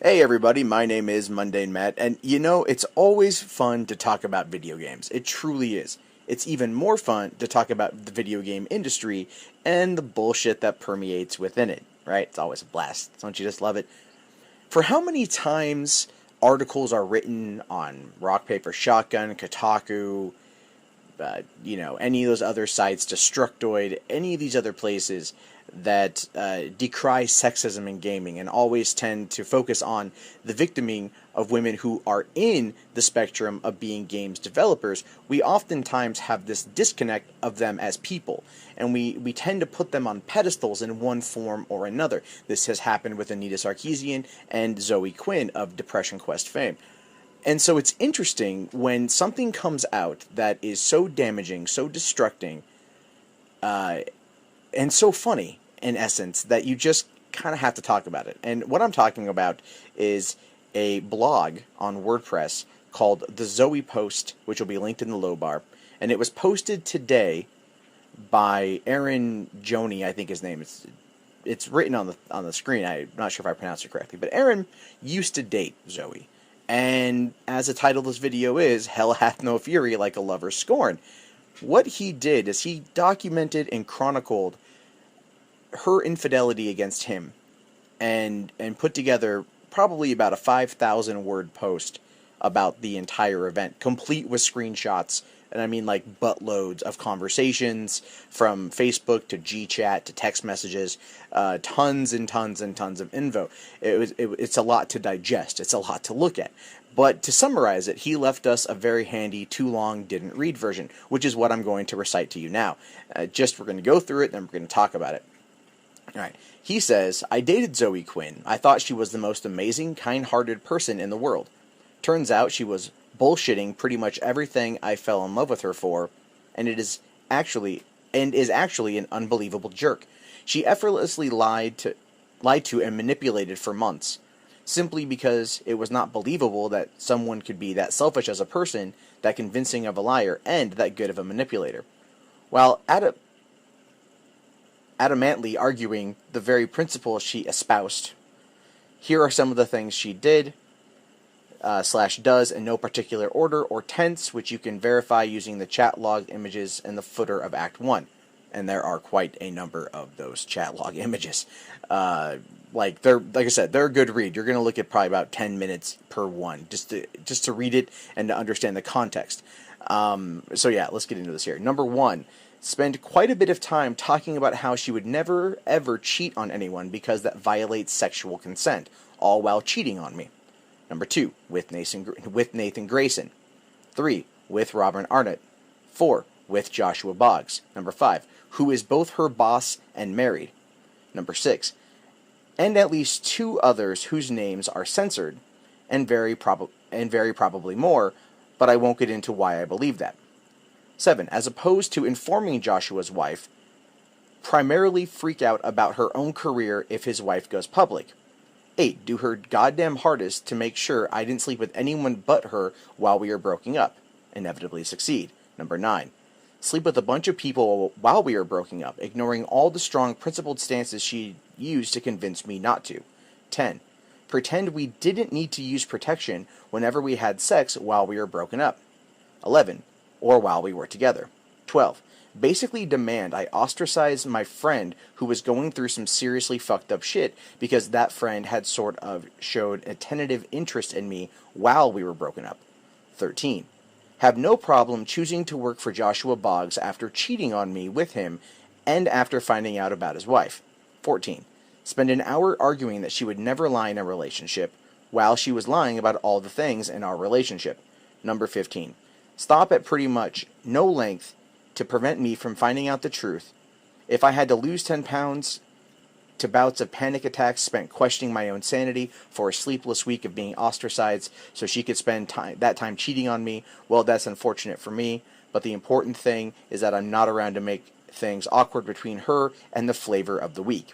Hey everybody, my name is Mundane Matt, and it's always fun to talk about video games. It truly is. It's even more fun to talk about the video game industry and the bullshit that permeates within it, right? It's always a blast. Don't you just love it? For how many times articles are written on Rock Paper Shotgun, Kotaku, any of those other sites, Destructoid, any of these other places that decry sexism in gaming and always tend to focus on the victiming of women who are in the spectrum of being games developers, we oftentimes have this disconnect of them as people. And we tend to put them on pedestals in one form or another. This has happened with Anita Sarkeesian and Zoe Quinn of Depression Quest fame. And so it's interesting when something comes out that is so damaging, so destructing, and so funny, in essence, that you just kind of have to talk about it. And what I'm talking about is a blog on WordPress called The Zoe Post, which will be linked in the low bar. And it was posted today by Aaron Joni, I think his name is. It's written on the screen. I'm not sure if I pronounced it correctly, but Aaron used to date Zoe. And as the title of this video is, Hell Hath No Fury Like a Lover's Scorn. What he did is he documented and chronicled her infidelity against him and put together probably about a 5,000 word post about the entire event, complete with screenshots, and I mean like buttloads of conversations from Facebook to GChat to text messages, tons and tons and tons of info. It's a lot to digest. It's a lot to look at. But to summarize it, he left us a very handy too long didn't read version, which is what I'm going to recite to you now. We're going to go through it, then we're going to talk about it. All right. He says, I dated Zoe Quinn. I thought she was the most amazing, kind-hearted person in the world. Turns out she was bullshitting pretty much everything I fell in love with her for, and is actually an unbelievable jerk. She effortlessly lied to and manipulated for months, simply because it was not believable that someone could be that selfish as a person, that convincing of a liar, and that good of a manipulator. While adamantly arguing the very principles she espoused, here are some of the things she did, /does in no particular order or tense, which you can verify using the chat log images in the footer of Act 1. And there are quite a number of those chat log images. Like I said, they're a good read. You're going to look at probably about 10 minutes per one, just to read it and to understand the context. So yeah, let's get into this here. Number 1, spend quite a bit of time talking about how she would never ever cheat on anyone because that violates sexual consent, all while cheating on me. Number 2, with Nathan Grayson. 3, with Robert Arnott. 4, with Joshua Boggs. Number 5, who is both her boss and married. Number 6, and at least 2 others whose names are censored, and very probably more, but I won't get into why I believe that. 7, as opposed to informing Joshua's wife, primarily freak out about her own career if his wife goes public. 8, do her goddamn hardest to make sure I didn't sleep with anyone but her while we were broken up. Inevitably succeed. Number 9, sleep with a bunch of people while we were broken up, ignoring all the strong principled stances she used to convince me not to. 10, pretend we didn't need to use protection whenever we had sex while we were broken up. 11, or while we were together. 12, basically demand I ostracize my friend who was going through some seriously fucked up shit because that friend had sort of showed a tentative interest in me while we were broken up. 13, have no problem choosing to work for Joshua Boggs after cheating on me with him and after finding out about his wife. 14, spend an hour arguing that she would never lie in a relationship while she was lying about all the things in our relationship. Number 15, stop at pretty much no length to prevent me from finding out the truth. If I had to lose 10 pounds to bouts of panic attacks spent questioning my own sanity for a sleepless week of being ostracized so she could spend that time cheating on me, well, that's unfortunate for me, but the important thing is that I'm not around to make things awkward between her and the flavor of the week.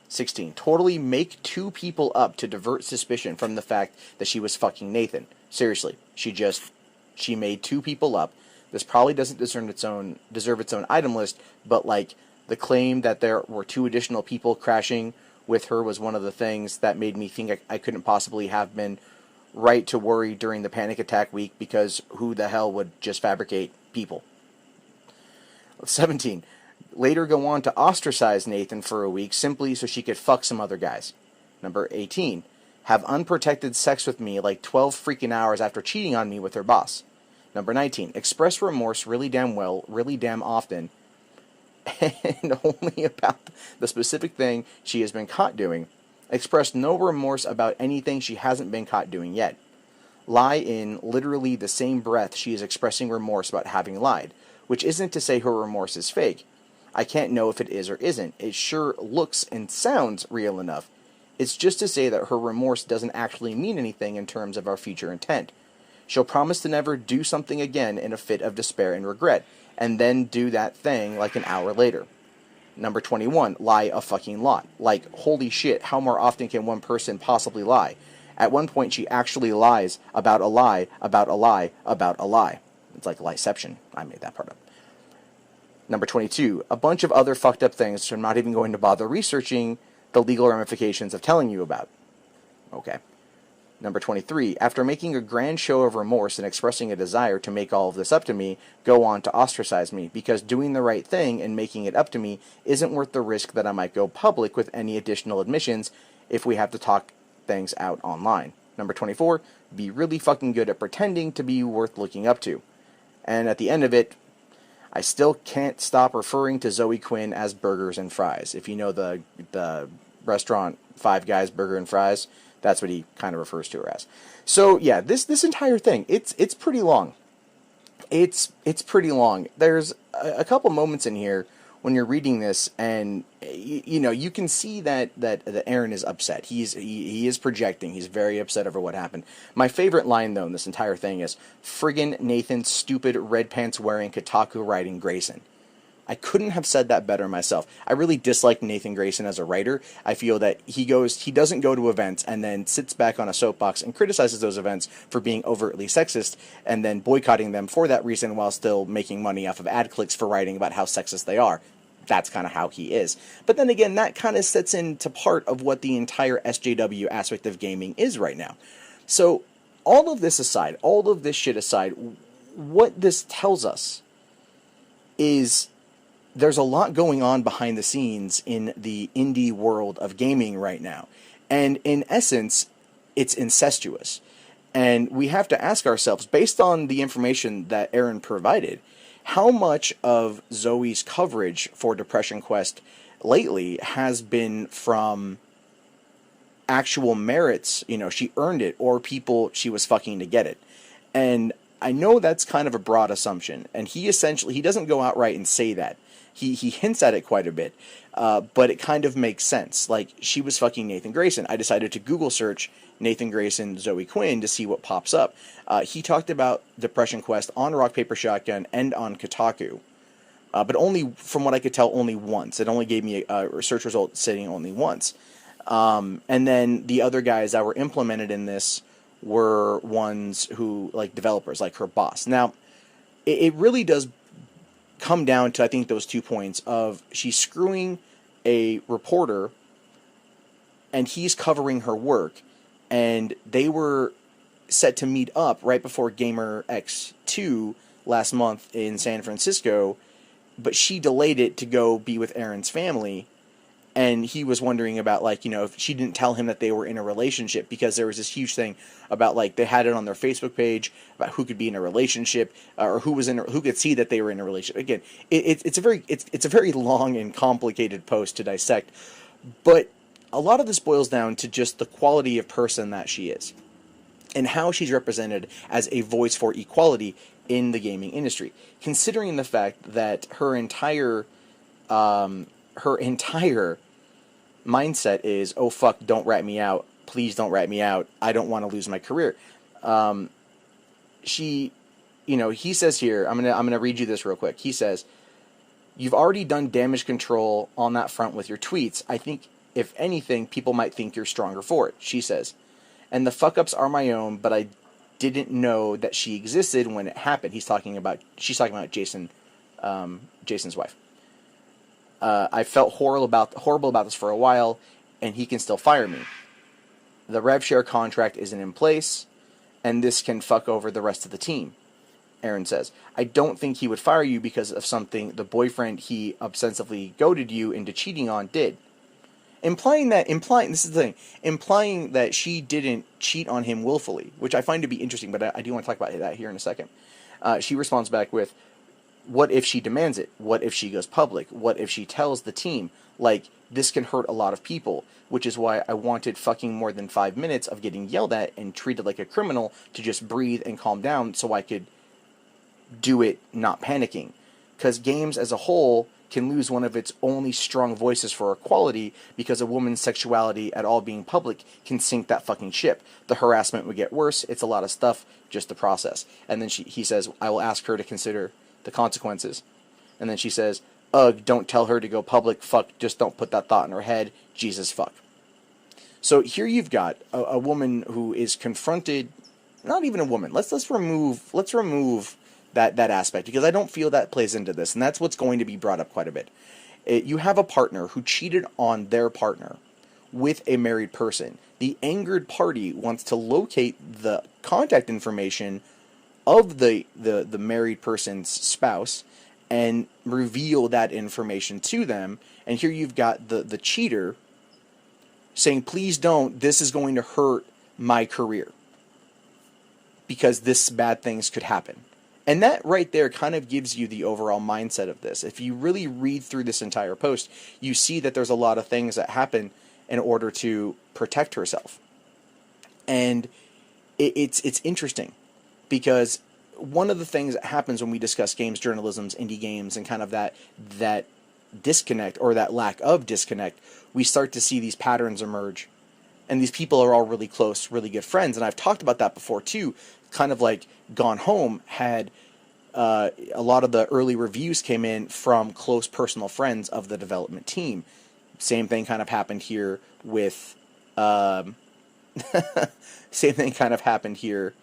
16, totally make 2 people up to divert suspicion from the fact that she was fucking Nathan. Seriously, she made 2 people up. This probably doesn't deserve its own item list, but like the claim that there were 2 additional people crashing with her was one of the things that made me think I couldn't possibly have been right to worry during the panic attack week, because who the hell would just fabricate people? 17. Later go on to ostracize Nathan for a week simply so she could fuck some other guys. Number 18. Have unprotected sex with me like 12 freaking hours after cheating on me with her boss. Number 19. Express remorse really damn well, really damn often, and only about the specific thing she has been caught doing. Express no remorse about anything she hasn't been caught doing yet. Lie in literally the same breath she is expressing remorse about having lied, which isn't to say her remorse is fake. I can't know if it is or isn't. It sure looks and sounds real enough. It's just to say that her remorse doesn't actually mean anything in terms of our future intent. She'll promise to never do something again in a fit of despair and regret, and then do that thing like an hour later. Number 21, lie a fucking lot. Like, holy shit, how more often can one person possibly lie? At one point, she actually lies about a lie, about a lie, about a lie. It's like lieception. I made that part up. Number 22, a bunch of other fucked up things which I'm not even going to bother researching the legal ramifications of telling you about. Okay. Number 23, after making a grand show of remorse and expressing a desire to make all of this up to me, go on to ostracize me, because doing the right thing and making it up to me isn't worth the risk that I might go public with any additional admissions if we have to talk things out online. Number 24, be really fucking good at pretending to be worth looking up to. And at the end of it, I still can't stop referring to Zoe Quinn as Burgers and Fries. If you know the restaurant Five Guys Burger and Fries, that's what he kind of refers to her as. So yeah, this entire thing, it's pretty long. It's pretty long. There's a couple moments in here when you're reading this, and you know, you can see that Aaron is upset. He is projecting. He's very upset over what happened. My favorite line though in this entire thing is friggin' Nathan stupid red pants wearing Kotaku writing Grayson. I couldn't have said that better myself. I really dislike Nathan Grayson as a writer. I feel that he doesn't go to events and then sits back on a soapbox and criticizes those events for being overtly sexist and then boycotting them for that reason while still making money off of ad clicks for writing about how sexist they are. That's kind of how he is. But then again, that kind of sets into part of what the entire SJW aspect of gaming is right now. So all of this aside, all of this shit aside, what this tells us is there's a lot going on behind the scenes in the indie world of gaming right now. And in essence, it's incestuous. And we have to ask ourselves, based on the information that Aaron provided, how much of Zoe's coverage for Depression Quest lately has been from actual merits, you know, she earned it, or people she was fucking to get it. And I know that's kind of a broad assumption, and he doesn't go outright and say that. He hints at it quite a bit, but it kind of makes sense. Like, she was fucking Nathan Grayson. I decided to Google search Nathan Grayson, Zoe Quinn to see what pops up. He talked about Depression Quest on Rock, Paper, Shotgun and on Kotaku, but only, from what I could tell, only once. It only gave me a search result saying only once. And then the other guys that were implemented in this were ones who, like developers, like her boss. Now, it really does come down to, I think, those 2 points of she's screwing a reporter and he's covering her work, and they were set to meet up right before Gamer X2 last month in San Francisco, but she delayed it to go be with Aaron's family. And he was wondering about, like, you know, if she didn't tell him that they were in a relationship, because there was this huge thing about, like, they had it on their Facebook page about who could be in a relationship, or who could see that they were in a relationship. Again, it's a very long and complicated post to dissect, but a lot of this boils down to just the quality of person that she is, and how she's represented as a voice for equality in the gaming industry. Considering the fact that her entire mindset is, oh fuck, don't rat me out, please don't rat me out, I don't want to lose my career. He says here, I'm gonna read you this real quick. He says, you've already done damage control on that front with your tweets. I think, if anything, people might think you're stronger for it, she says. And the fuck-ups are my own, but I didn't know that she existed when it happened. She's talking about Jason, Jason's wife. I felt horrible about this for a while, and he can still fire me. The rev share contract isn't in place, and this can fuck over the rest of the team. Aaron says, I don't think he would fire you because of something the boyfriend he obsessively goaded you into cheating on did. Implying this is the thing, implying that she didn't cheat on him willfully, which I find to be interesting, but I do want to talk about that here in a second. She responds back with, what if she demands it? What if she goes public? What if she tells the team? Like, this can hurt a lot of people, which is why I wanted fucking more than 5 minutes of getting yelled at and treated like a criminal to just breathe and calm down so I could do it not panicking. Because games as a whole can lose one of its only strong voices for equality because a woman's sexuality at all being public can sink that fucking ship. The harassment would get worse. It's a lot of stuff, just the process. And then he says, I will ask her to consider the consequences. And then she says, ugh, don't tell her to go public. Fuck, just don't put that thought in her head. Jesus fuck. So here you've got a woman who is confronted, not even a woman. Let's remove that aspect, because I don't feel that plays into this, and that's what's going to be brought up quite a bit. You have a partner who cheated on their partner with a married person. The angered party wants to locate the contact information of the married person's spouse and reveal that information to them. And here you've got the cheater saying, please don't, this is going to hurt my career because this bad things could happen. And that right there kind of gives you the overall mindset of this. If you really read through this entire post, you see that there's a lot of things that happen in order to protect herself. And it's interesting, because one of the things that happens when we discuss games journalisms, indie games, and kind of that disconnect, or that lack of disconnect, we start to see these patterns emerge. And these people are all really close, really good friends. And I've talked about that before too. Kind of like Gone Home had a lot of the early reviews came in from close personal friends of the development team. Same thing kind of happened here with same thing kind of happened here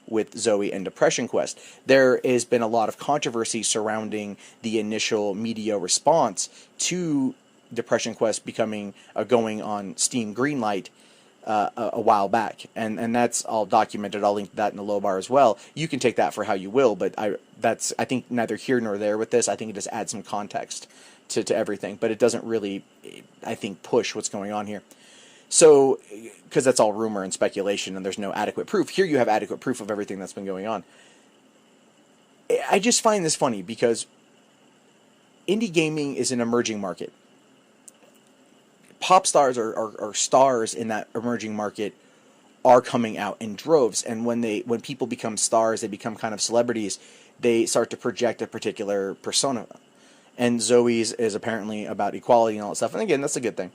with Zoe and Depression Quest. There has been a lot of controversy surrounding the initial media response to Depression Quest becoming going on Steam Greenlight a while back, and that's all documented. I'll link that in the low bar as well. You can take that for how you will, but I think neither here nor there with this. I think it just adds some context to everything, but it doesn't really, I think, push what's going on here. So, because that's all rumor and speculation, and there's no adequate proof. Here you have adequate proof of everything that's been going on. I just find this funny because indie gaming is an emerging market. Pop stars or stars in that emerging market are coming out in droves, and when people become stars, they become kind of celebrities, they start to project a particular persona. And Zoe's is apparently about equality and all that stuff, and again, that's a good thing.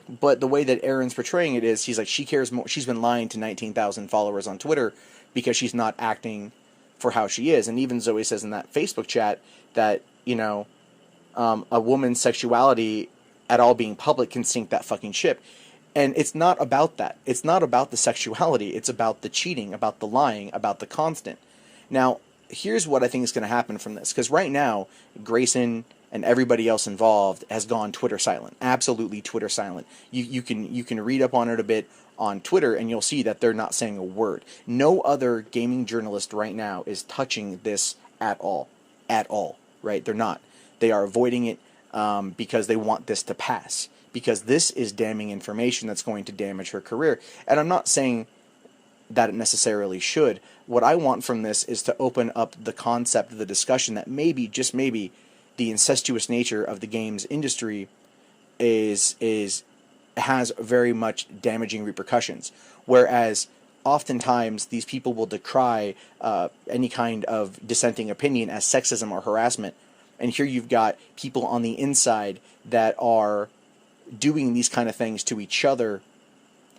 But the way that Aaron's portraying it is, he's like, she cares more. She's been lying to 19,000 followers on Twitter because she's not acting for how she is. And even Zoe says in that Facebook chat that, a woman's sexuality at all being public can sink that fucking ship. And it's not about that. It's not about the sexuality. It's about the cheating, about the lying, about the constant. Now, here's what I think is going to happen from this. Because right now, Grayson and everybody else involved has gone Twitter silent. Absolutely Twitter silent. You can read up on it a bit on Twitter, and you'll see that they're not saying a word. No other gaming journalist right now is touching this at all. At all. Right? They're not. They are avoiding it because they want this to pass. Because this is damning information that's going to damage her career. And I'm not saying that it necessarily should. What I want from this is to open up the concept of the discussion that maybe, just maybe, the incestuous nature of the games industry has very much damaging repercussions. Whereas oftentimes these people will decry any kind of dissenting opinion as sexism or harassment. And here you've got people on the inside that are doing these kind of things to each other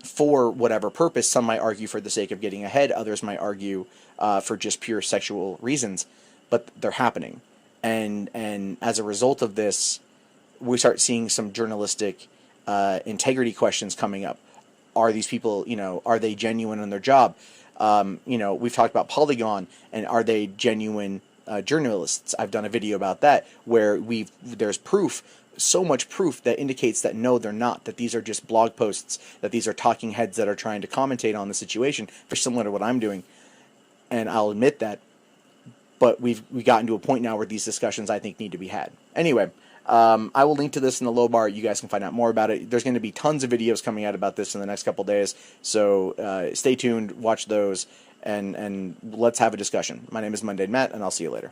for whatever purpose. Some might argue for the sake of getting ahead. Others might argue for just pure sexual reasons. But they're happening. And as a result of this, we start seeing some journalistic integrity questions coming up. Are these people, are they genuine in their job? We've talked about Polygon, and are they genuine journalists? I've done a video about that where there's proof so much proof that indicates that no, they're not, that these are just blog posts, that these are talking heads that are trying to commentate on the situation, very similar to what I'm doing. And I'll admit that, but we've gotten to a point now where these discussions, I think, need to be had. Anyway, I will link to this in the low bar. You guys can find out more about it. There's going to be tons of videos coming out about this in the next couple days, so stay tuned, watch those, and let's have a discussion. My name is Mundane Matt, and I'll see you later.